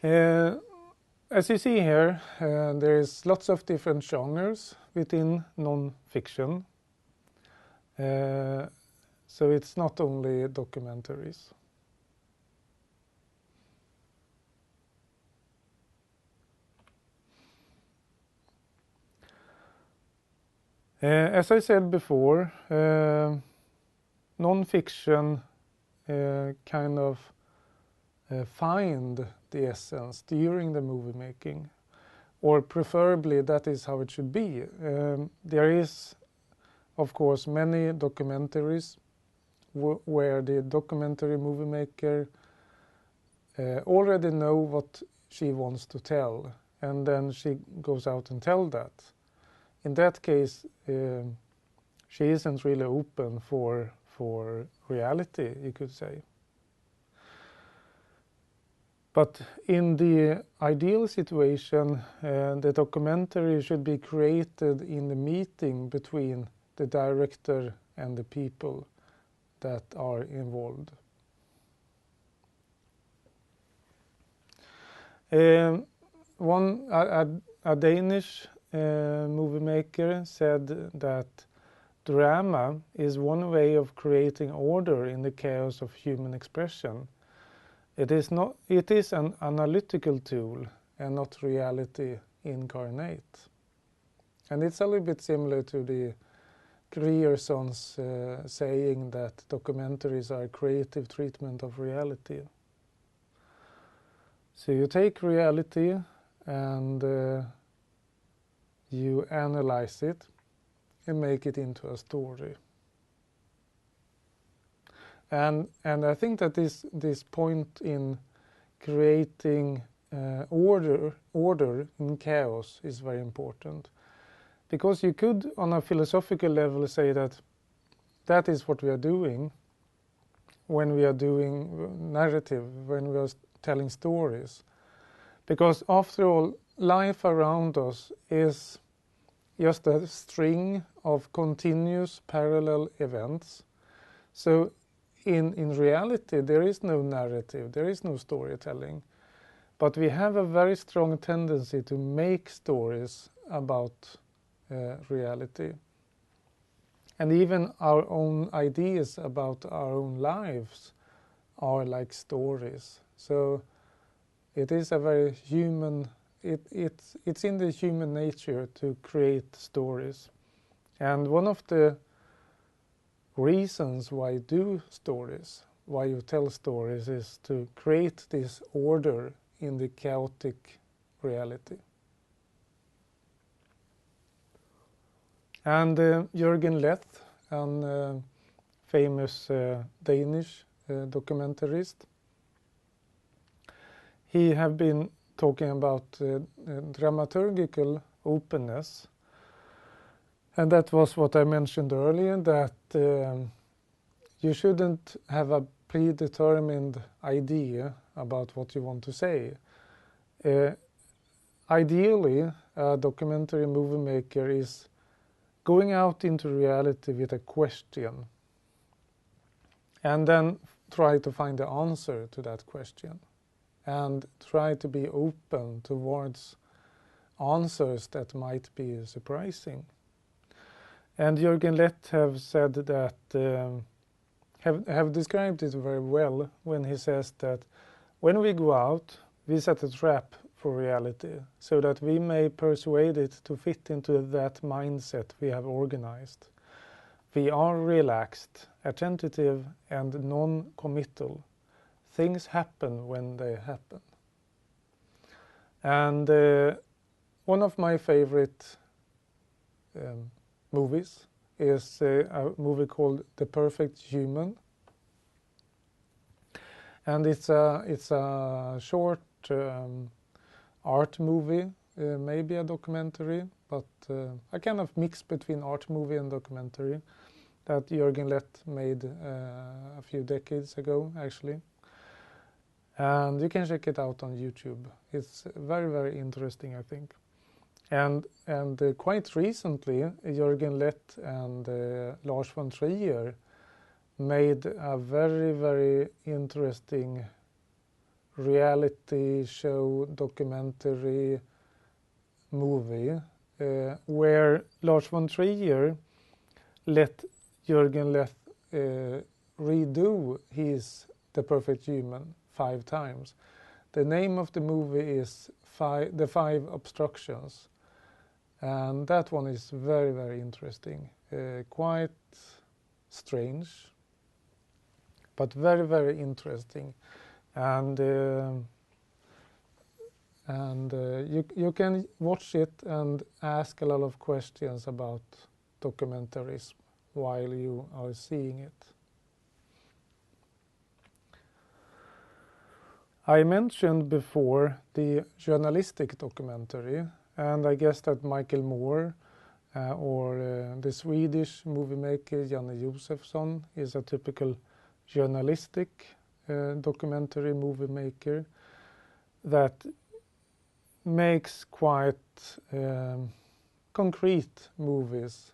As you see here, there is lots of different genres within non-fiction. So it's not only documentaries. As I said before, non-fiction kind of find the essence during the movie making, or preferably that is how it should be. There is, of course, many documentaries where the documentary movie maker already know what she wants to tell, and then she goes out and tell that. In that case, she isn't really open for reality, you could say. But in the ideal situation, the documentary should be created in the meeting between the director and the people that are involved. A Danish movie maker said that drama is one way of creating order in the chaos of human expression. It is an analytical tool and not reality incarnate. And it's a little bit similar to the Grierson's saying that documentaries are a creative treatment of reality. So you take reality and you analyze it and make it into a story. And I think that this point in creating order in chaos is very important. Because you could, on a philosophical level, say that is what we are doing when we are doing narrative, when we are telling stories. Because after all, life around us is just a string of continuous parallel events. So in reality, there is no narrative, there is no storytelling. But we have a very strong tendency to make stories about reality. And even our own ideas about our own lives are like stories. So it is a very human, it's in the human nature to create stories. And one of the reasons why you do stories, why you tell stories, is to create this order in the chaotic reality. And Jørgen Leth, a famous Danish documentarist, he have been talking about dramaturgical openness. And that was what I mentioned earlier, that you shouldn't have a predetermined idea about what you want to say. Ideally, a documentary movie maker is going out into reality with a question and then try to find the answer to that question and try to be open towards answers that might be surprising. And Jørgen Leth have said that, have described it very well when he says that when we go out, we set a trap for reality so that we may persuade it to fit into that mindset we have organized. We are relaxed, attentive, and non-committal. Things happen when they happen. And one of my favorite movies is a movie called The Perfect Human. And it's a short art movie, maybe a documentary, but a kind of mix between art movie and documentary that Jørgen Leth made a few decades ago, actually. And you can check it out on YouTube. It's very, very interesting, I think. And quite recently, Jørgen Leth and Lars von Trier made a very, very interesting reality show documentary movie where Lars von Trier let Jürgen Leth redo his The Perfect Human 5 times. The name of the movie is The Five Obstructions, and that one is very, very interesting. Quite strange, but very, very interesting. And you can watch it and ask a lot of questions about documentarism while you are seeing it. I mentioned before the journalistic documentary, and I guess that Michael Moore or the Swedish movie maker Janne Josefsson is a typical journalistic documentary movie maker that makes quite concrete movies,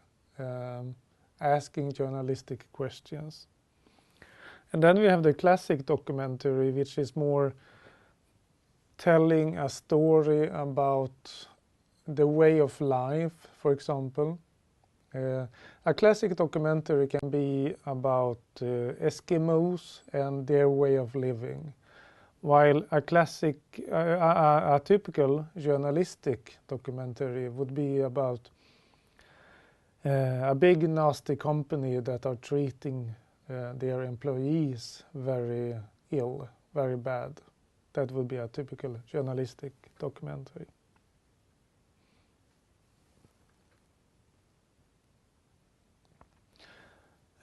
asking journalistic questions. And then we have the classic documentary, which is more telling a story about the way of life, for example. A classic documentary can be about Eskimos and their way of living, while a typical journalistic documentary would be about a big nasty company that are treating their employees very ill, very bad. That would be a typical journalistic documentary.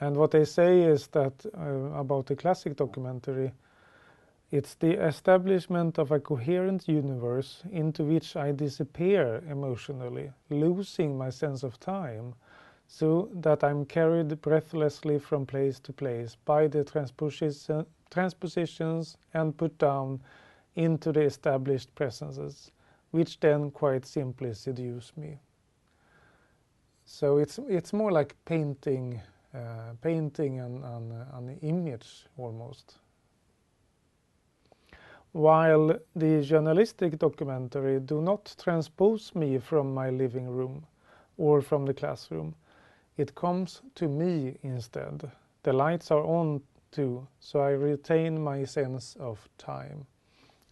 And what they say is that about the classic documentary, it's the establishment of a coherent universe into which I disappear emotionally, losing my sense of time, so that I'm carried breathlessly from place to place by the transpositions and put down into the established presences, which then quite simply seduce me. So it's more like painting an image almost. While the journalistic documentary do not transpose me from my living room or from the classroom, it comes to me instead. The lights are on too, so I retain my sense of time.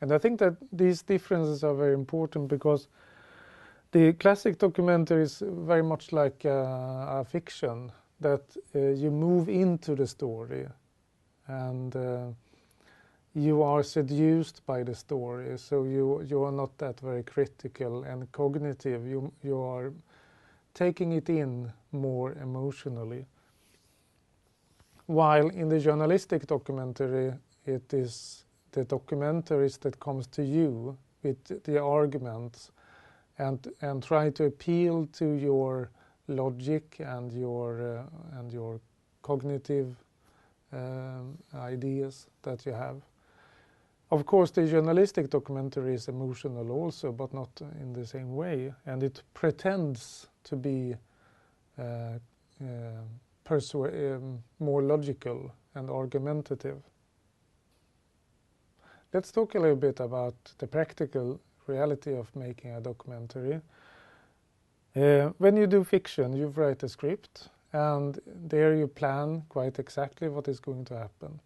And I think that these differences are very important, because the classic documentary is very much like a fiction, that you move into the story and you are seduced by the story, so you are not that very critical and cognitive. You are taking it in more emotionally. While in the journalistic documentary, it is the documentarist that comes to you with the arguments and try to appeal to your logic and your cognitive ideas that you have. Of course, the journalistic documentary is emotional also, but not in the same way, and it pretends to be more logical and argumentative. Let's talk a little bit about the practical reality of making a documentary. When you do fiction, you write a script, and there you plan quite exactly what is going to happen.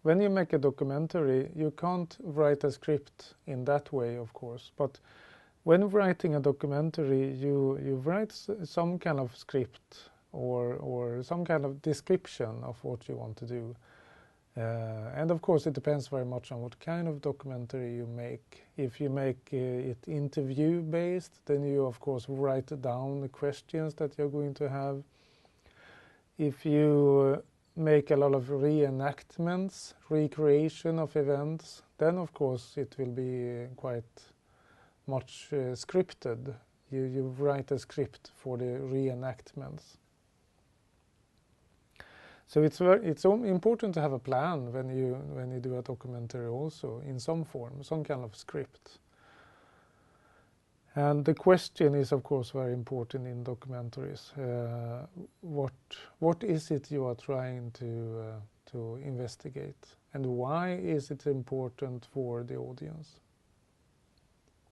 When you make a documentary, you can't write a script in that way, of course, but when writing a documentary, you write some kind of script or some kind of description of what you want to do. And of course, it depends very much on what kind of documentary you make. If you make it interview-based, then you, of course, write down the questions that you're going to have. If you make a lot of reenactments, recreation of events, then, of course, it will be quite much scripted. You write a script for the reenactments. So it's important to have a plan when you do a documentary also, in some form, some kind of script. And the question is, of course, very important in documentaries. What is it you are trying to investigate, and why is it important for the audience?